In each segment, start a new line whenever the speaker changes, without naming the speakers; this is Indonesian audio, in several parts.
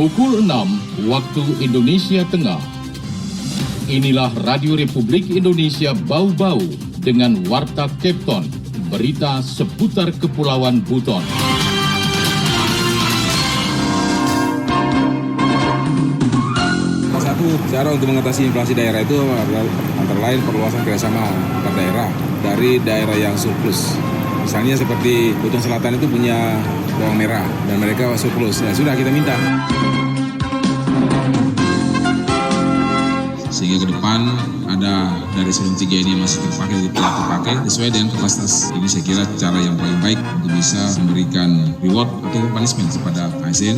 Pukul 6 waktu Indonesia Tengah. Inilah Radio Republik Indonesia Bau-Bau dengan Warta Kepton, berita seputar Kepulauan Buton.
Satu, cara untuk mengatasi inflasi daerah itu antara lain perluasan kerjasama antar daerah dari daerah yang surplus. Misalnya seperti Buton Selatan itu punya bawang merah dan mereka surplus. Ya sudah, kita minta. Sehingga ke depan ada dari sebelum 3 ini masih terpakai tidak terpakai sesuai dengan kapasitas. Ini saya kira cara yang paling baik untuk bisa memberikan reward atau punishment kepada ASN.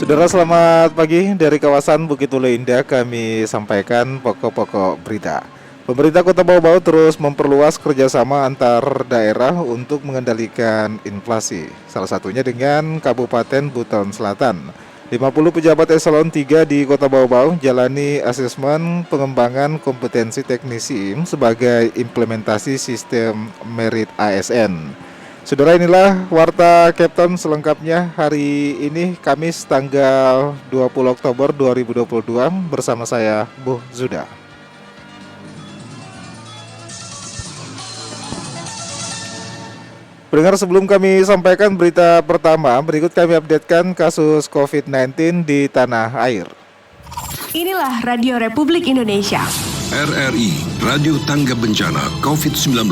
Saudara, selamat pagi. Dari kawasan Bukit Ulu Indah kami sampaikan pokok-pokok berita. Pemerintah Kota Bau-Bau terus memperluas kerjasama antar daerah untuk mengendalikan inflasi. Salah satunya dengan Kabupaten Buton Selatan. 50 pejabat eselon 3 di Kota Bau-Bau jalani asesmen pengembangan kompetensi teknisi sebagai implementasi sistem merit ASN. Saudara, inilah Warta Kepton selengkapnya hari ini Kamis tanggal 20 Oktober 2022 bersama saya Bu Zuda. Pendengar, sebelum kami sampaikan berita pertama, berikut kami updatekan kasus COVID-19 di tanah air.
Inilah Radio Republik Indonesia.
RRI, Radio Tangga Bencana COVID-19.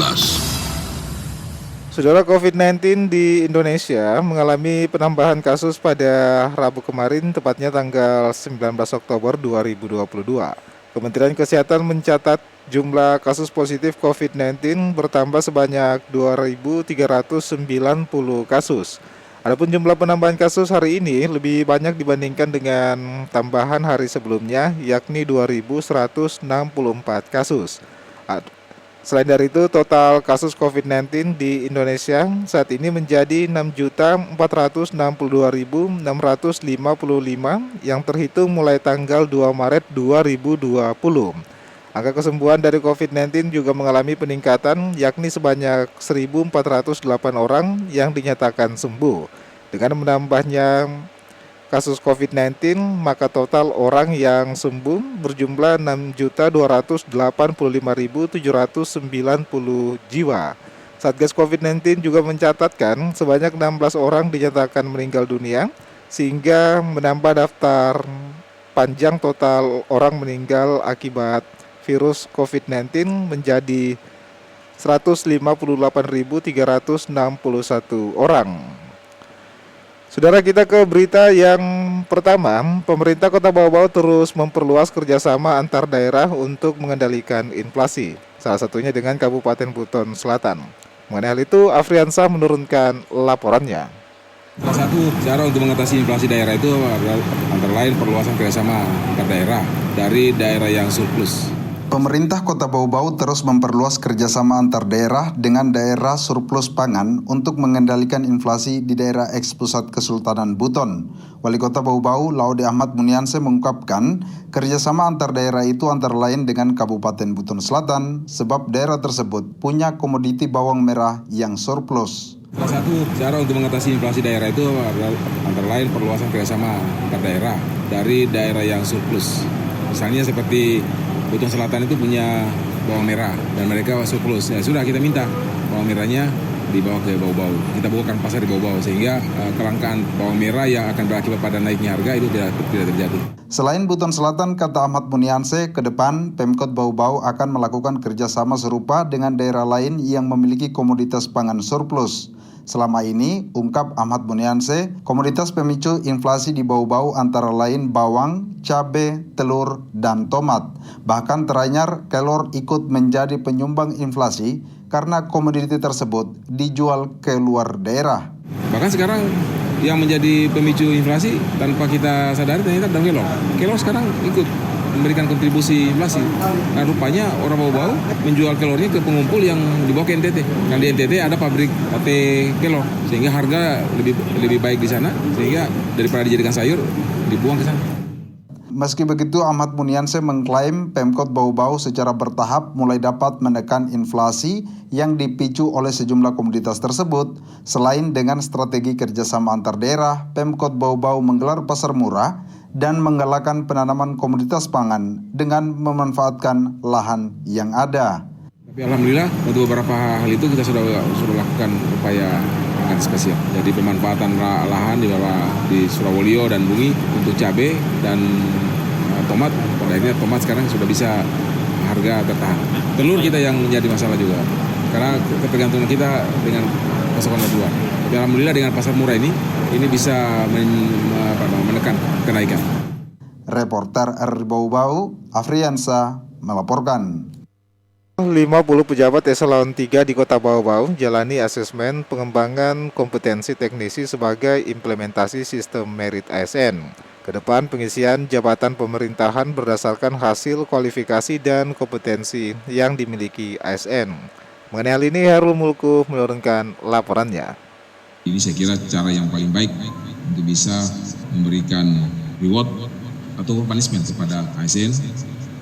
Saudara, COVID-19 di Indonesia mengalami penambahan kasus pada Rabu kemarin, tepatnya tanggal 19 Oktober 2022. Kementerian Kesehatan mencatat jumlah kasus positif COVID-19 bertambah sebanyak 2.390 kasus. Adapun jumlah penambahan kasus hari ini lebih banyak dibandingkan dengan tambahan hari sebelumnya, yakni 2.164 kasus. Selain dari itu, total kasus COVID-19 di Indonesia saat ini menjadi 6.462.655 yang terhitung mulai tanggal 2 Maret 2020. Angka kesembuhan dari COVID-19 juga mengalami peningkatan, yakni sebanyak 1.408 orang yang dinyatakan sembuh. Dengan menambahnya kasus COVID-19, maka total orang yang sembuh berjumlah 6.285.790 jiwa. Satgas COVID-19 juga mencatatkan sebanyak 16 orang dinyatakan meninggal dunia, sehingga menambah daftar panjang total orang meninggal akibat virus COVID-19 menjadi 158.361 orang. Saudara, kita ke berita yang pertama. Pemerintah Kota Bau-Bau terus memperluas kerjasama antar daerah untuk mengendalikan inflasi, salah satunya dengan Kabupaten Buton Selatan. Mengenai hal itu, Afriansah menurunkan laporannya.
Salah satu cara untuk mengatasi inflasi daerah itu antara lain perluasan kerjasama antar daerah dari daerah yang surplus.
Pemerintah Kota Bau-Bau terus memperluas kerjasama antar daerah dengan daerah surplus pangan untuk mengendalikan inflasi di daerah eks-Pusat Kesultanan Buton. Wali Kota Bau-Bau, Laude Ahmad Munianse, mengungkapkan kerjasama antar daerah itu antara lain dengan Kabupaten Buton Selatan, sebab daerah tersebut punya komoditi bawang merah yang surplus.
Salah satu cara untuk mengatasi inflasi daerah itu antara lain perluasan kerjasama antar daerah dari daerah yang surplus. Misalnya seperti Buton Selatan itu punya bawang merah dan mereka surplus. Ya sudah, kita minta bawang merahnya dibawa ke Bau-Bau. Kita bukakan pasar di Bau-Bau sehingga kelangkaan bawang merah yang akan berakibat pada naiknya harga itu tidak terjadi.
Selain Buton Selatan, kata Ahmad Munianse, ke depan Pemkot Bau-Bau akan melakukan kerjasama serupa dengan daerah lain yang memiliki komoditas pangan surplus. Selama ini, ungkap Ahmad Munianse, komoditas pemicu inflasi di Bau-Bau antara lain bawang, cabai, telur, dan tomat. Bahkan teranyar kelor ikut menjadi penyumbang inflasi karena komoditi tersebut dijual ke luar daerah.
Bahkan sekarang yang menjadi pemicu inflasi tanpa kita sadari ternyata dalam kelor. Kelor sekarang ikut memberikan kontribusi inflasi. Nah, rupanya orang Bau-Bau menjual kelornya ke pengumpul yang dibawa ke NTT. Kan di NTT ada pabrik sate kelor, sehingga harga lebih baik di sana, sehingga daripada dijadikan sayur dibuang ke sana.
Meski begitu, Ahmad Munianse mengklaim Pemkot Bau-Bau secara bertahap mulai dapat menekan inflasi yang dipicu oleh sejumlah komoditas tersebut. Selain dengan strategi kerjasama antar daerah, Pemkot Bau-Bau menggelar pasar murah dan menggalakkan penanaman komoditas pangan dengan memanfaatkan lahan yang ada.
Tapi alhamdulillah untuk beberapa hal itu kita sudah lakukan upaya antisipasi. Jadi pemanfaatan lahan di Surawolio dan Bungi untuk cabai dan tomat. Pada akhirnya tomat sekarang sudah bisa harga tertahan. Telur kita yang menjadi masalah juga karena ketergantungan kita dengan pasokan luar. Tapi alhamdulillah dengan pasar murah ini bisa menekan kenaikan.
Reporter RRI Bau-Bau, Afriansa melaporkan.
50 pejabat eselon 3 di Kota Bau-Bau jalani asesmen pengembangan kompetensi teknisi sebagai implementasi sistem merit ASN. Kedepan pengisian jabatan pemerintahan berdasarkan hasil kualifikasi dan kompetensi yang dimiliki ASN. Mengenai hal ini, Hairul Mulku menurunkan laporannya.
Ini saya kira cara yang paling baik untuk bisa memberikan reward atau punishment kepada ASN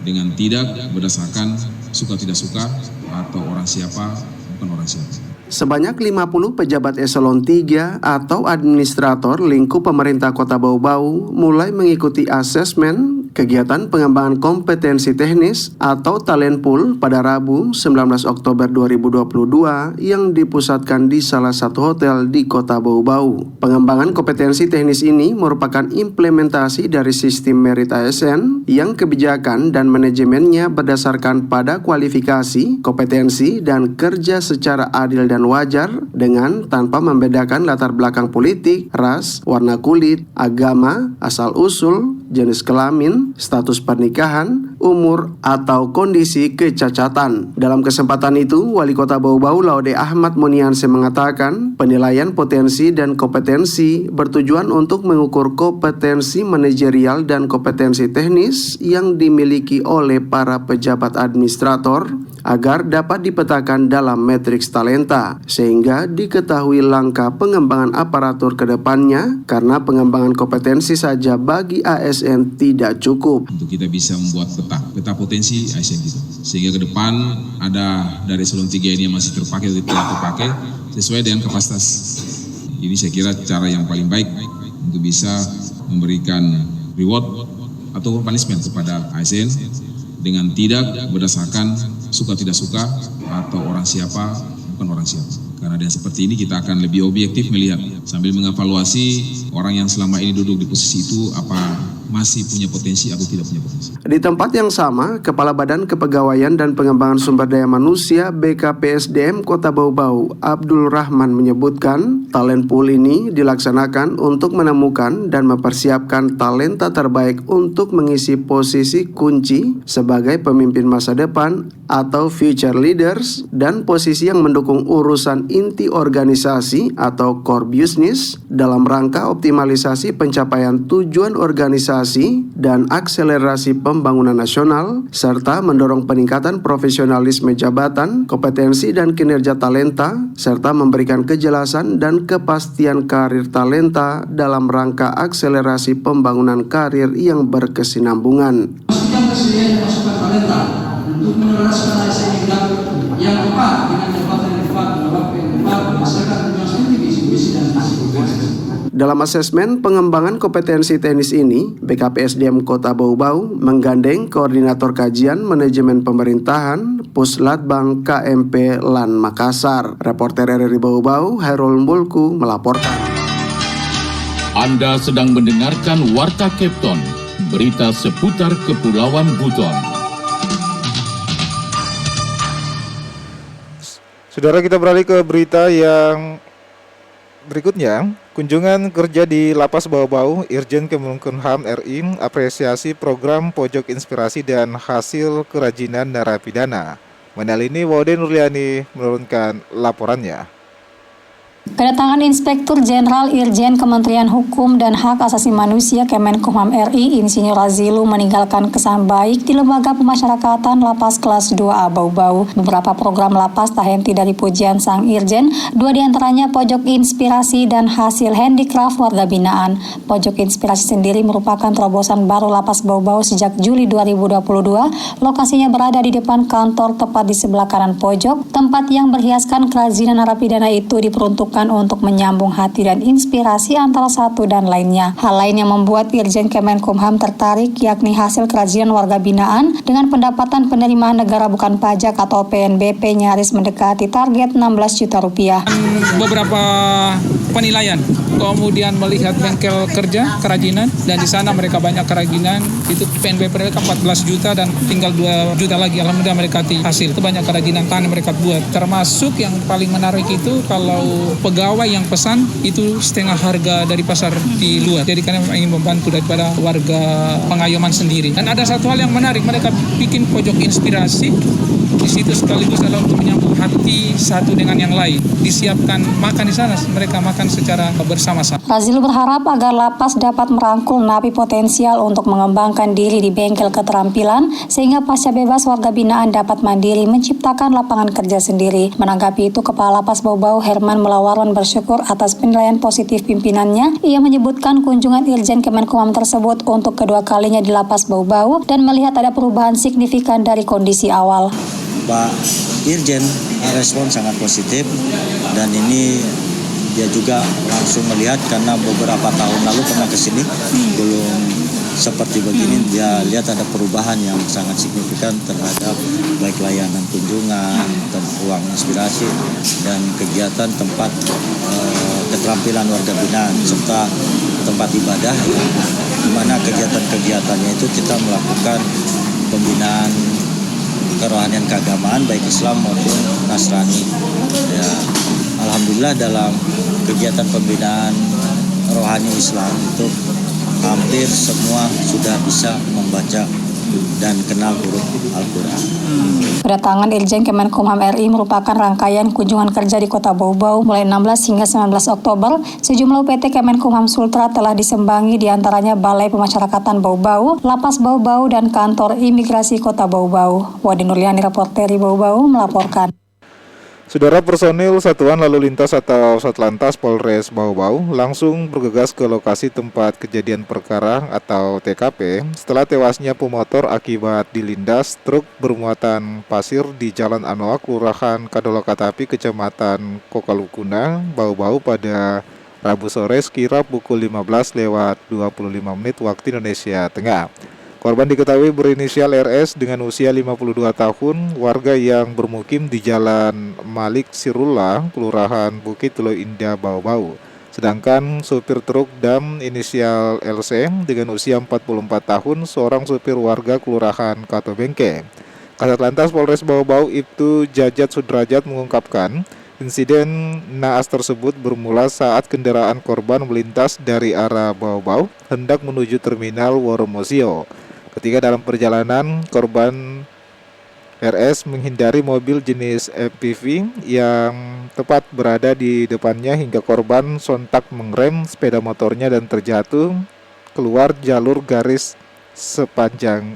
dengan tidak berdasarkan suka tidak suka atau orang siapa bukan orang siapa.
Sebanyak 50 pejabat eselon 3 atau administrator lingkup pemerintah Kota Bau-Bau mulai mengikuti asesmen kegiatan pengembangan kompetensi teknis atau talent pool pada Rabu 19 Oktober 2022 yang dipusatkan di salah satu hotel di Kota Bau-Bau. Pengembangan kompetensi teknis ini merupakan implementasi dari sistem merit ASN yang kebijakan dan manajemennya berdasarkan pada kualifikasi, kompetensi, dan kerja secara adil dan wajar dengan tanpa membedakan latar belakang politik, ras, warna kulit, agama, asal-usul, jenis kelamin, status pernikahan, umur, atau kondisi kecacatan. Dalam kesempatan itu, Wali Kota Bau-Bau Laude Ahmad Munianse mengatakan, penilaian potensi dan kompetensi bertujuan untuk mengukur kompetensi manajerial dan kompetensi teknis yang dimiliki oleh para pejabat administrator agar dapat dipetakan dalam matriks talenta, sehingga diketahui langkah pengembangan aparatur ke depannya, karena pengembangan kompetensi saja bagi ASN tidak cukup.
Untuk kita bisa membuat peta potensi ASN kita, sehingga ke depan ada dari eselon 3 ini yang masih terpakai atau tidak terpakai sesuai dengan kapasitas. Ini saya kira cara yang paling baik untuk bisa memberikan reward atau punishment kepada ASN dengan tidak berdasarkan suka tidak suka atau orang siapa bukan orang siapa. Karena dengan seperti ini kita akan lebih objektif melihat sambil mengevaluasi orang yang selama ini duduk di posisi itu apa masih punya potensi atau tidak punya potensi.
Di tempat yang sama, Kepala Badan Kepegawaian dan Pengembangan Sumber Daya Manusia BKPSDM Kota Bau-Bau Abdul Rahman menyebutkan talent pool ini dilaksanakan untuk menemukan dan mempersiapkan talenta terbaik untuk mengisi posisi kunci sebagai pemimpin masa depan atau future leaders dan posisi yang mendukung urusan inti organisasi atau core business dalam rangka optimalisasi pencapaian tujuan organisasi dan akselerasi pembangunan nasional, serta mendorong peningkatan profesionalisme jabatan, kompetensi dan kinerja talenta, serta memberikan kejelasan dan kepastian karir talenta dalam rangka akselerasi pembangunan karir yang berkesinambungan.
Masukan kesediaan masukan talenta untuk meneruskan ASN yang tepat dengan jabatan yang tepat dalam waktu yang tepat berdasarkan tujuan visi dan misi.
Dalam asesmen pengembangan kompetensi teknis ini, BKPSDM Kota Bau-Bau menggandeng Koordinator Kajian Manajemen Pemerintahan Puslatbang KMP LAN Makassar. Reporter RRI Bau-Bau Hairul Mulku melaporkan.
Anda sedang mendengarkan Warta Kepton, berita seputar Kepulauan Buton.
Saudara, kita beralih ke berita yang berikutnya. Kunjungan kerja di Lapas Bau-Bau, Irjen Kemenkumham RI apresiasi program Pojok Inspirasi dan hasil kerajinan narapidana. Mengenai ini, Waude Nurliani menurunkan laporannya.
Kedatangan Inspektur Jenderal Irjen Kementerian Hukum dan Hak Asasi Manusia Kemenkumham RI, Insinyur Razilu meninggalkan kesan baik di Lembaga Pemasyarakatan Lapas Kelas 2A Bau-Bau. Beberapa program lapas tak henti dari pujian sang Irjen, 2 diantaranya Pojok Inspirasi dan hasil handicraft warga binaan. Pojok Inspirasi sendiri merupakan terobosan baru Lapas Bau-Bau sejak Juli 2022. Lokasinya berada di depan kantor tepat di sebelah kanan pojok. Tempat yang berhiaskan kerajinan narapidana itu diperuntukkan untuk menyambung hati dan inspirasi antara satu dan lainnya. Hal lain yang membuat Irjen Kemenkumham tertarik yakni hasil kerajinan warga binaan dengan pendapatan penerimaan negara bukan pajak atau PNBP nyaris mendekati target 16 juta rupiah.
Beberapa penilaian, kemudian melihat bengkel kerja kerajinan dan di sana mereka banyak kerajinan, itu PNBP mereka 14 juta dan tinggal 2 juta lagi. Alhamdulillah mereka hasil. Itu banyak kerajinan tangan mereka buat. Termasuk yang paling menarik itu kalau pegawai yang pesan itu setengah harga dari pasar di luar. Jadi karena ingin membantu daripada warga Pengayoman sendiri. Dan ada satu hal yang menarik, mereka bikin pojok inspirasi di situ sekaligus adalah untuk menyambung hati satu dengan yang lain. Disiapkan makan di sana, mereka makan secara bersama-sama.
Razilu berharap agar lapas dapat merangkul napi potensial untuk mengembangkan diri di bengkel keterampilan sehingga pasca bebas warga binaan dapat mandiri menciptakan lapangan kerja sendiri. Menanggapi itu, Kepala Lapas Bau-Bau Herman Melawarwan bersyukur atas penilaian positif pimpinannya. Ia menyebutkan kunjungan Irjen Kemenkumham tersebut untuk kedua kalinya di Lapas Bau-Bau dan melihat ada perubahan signifikan dari kondisi awal.
Pak Irjen respon sangat positif dan ini dia juga langsung melihat karena beberapa tahun lalu pernah ke sini belum seperti begini. Dia lihat ada perubahan yang sangat signifikan terhadap baik layanan kunjungan, ruang inspirasi dan kegiatan tempat keterampilan warga binaan serta tempat ibadah, di mana kegiatan-kegiatannya itu kita melakukan pembinaan kerohanian keagamaan baik Islam maupun Nasrani. Ya, alhamdulillah dalam kegiatan pembinaan rohani Islam itu hampir semua sudah bisa membaca dan kenal huruf Al-Quran.
Kedatangan Irjen Kemenkumham RI merupakan rangkaian kunjungan kerja di Kota Bau-Bau mulai 16 hingga 19 Oktober. Sejumlah UPT Kemenkumham Sultra telah disembangi, diantaranya Balai Pemasyarakatan Bau-Bau, Lapas Bau-Bau, dan Kantor Imigrasi Kota Bau-Bau. Wadi Nurliani, reporter Bau-Bau, melaporkan.
Saudara, personil Satuan Lalu Lintas atau Satlantas Polres Bau-Bau langsung bergegas ke lokasi tempat kejadian perkara atau TKP setelah tewasnya pemotor akibat dilindas truk bermuatan pasir di Jalan Anoa, Kelurahan Kadolokatapi, Kecamatan Kokalukuna, Bau-Bau pada Rabu sore sekira pukul 15:25 waktu Indonesia Tengah. Korban diketahui berinisial RS dengan usia 52 tahun, warga yang bermukim di Jalan Malik Sirullah, Kelurahan Bukit Telo Indah, Bau-Bau. Sedangkan supir truk dam inisial LC dengan usia 44 tahun, seorang supir warga Kelurahan Katobengke. Kasat Lantas Polres Bau-Bau Ibtu Jajat Sudrajat mengungkapkan, insiden naas tersebut bermula saat kendaraan korban melintas dari arah Bau-Bau hendak menuju terminal Woromosio. Ketika dalam perjalanan, korban RS menghindari mobil jenis MPV yang tepat berada di depannya hingga korban sontak mengerem sepeda motornya dan terjatuh keluar jalur garis sepadan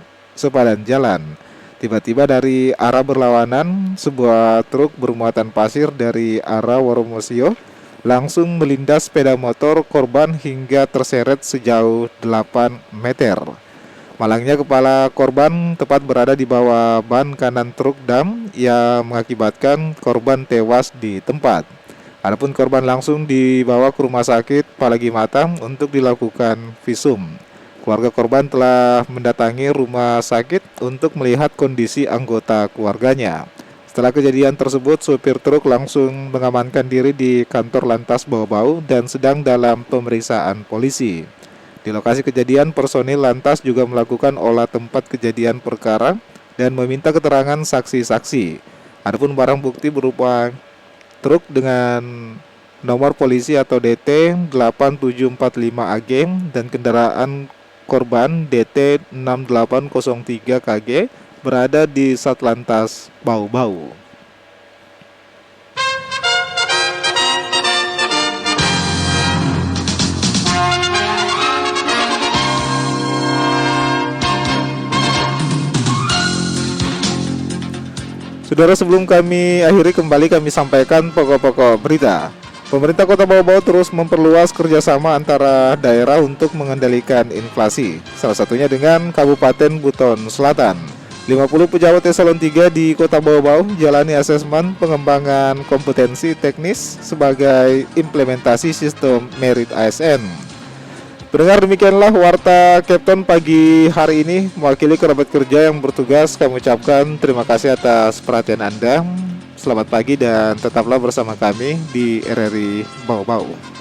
jalan. Tiba-tiba dari arah berlawanan, sebuah truk bermuatan pasir dari arah Woromosio langsung melindas sepeda motor korban hingga terseret sejauh 8 meter. Malangnya kepala korban tepat berada di bawah ban kanan truk dam yang mengakibatkan korban tewas di tempat. Adapun korban langsung dibawa ke rumah sakit Palagi Mata untuk dilakukan visum. Keluarga korban telah mendatangi rumah sakit untuk melihat kondisi anggota keluarganya. Setelah kejadian tersebut, supir truk langsung mengamankan diri di kantor Lantas Bau-Bau dan sedang dalam pemeriksaan polisi. Di lokasi kejadian, personil Lantas juga melakukan olah tempat kejadian perkara dan meminta keterangan saksi-saksi. Adapun barang bukti berupa truk dengan nomor polisi atau DT 8745AG dan kendaraan korban DT 6803KG berada di Satlantas Bau-Bau. Saudara, sebelum kami akhiri, kembali kami sampaikan pokok-pokok berita. Pemerintah Kota Bau-Bau terus memperluas kerjasama antara daerah untuk mengendalikan inflasi, salah satunya dengan Kabupaten Buton Selatan. 50 pejabat eselon 3 di Kota Bau-Bau jalani asesmen pengembangan kompetensi teknis sebagai implementasi sistem merit ASN. Pendengar, demikianlah Warta Capton pagi hari ini. Mewakili kerabat kerja yang bertugas, kami ucapkan terima kasih atas perhatian Anda. Selamat pagi dan tetaplah bersama kami di RRI Bau-Bau.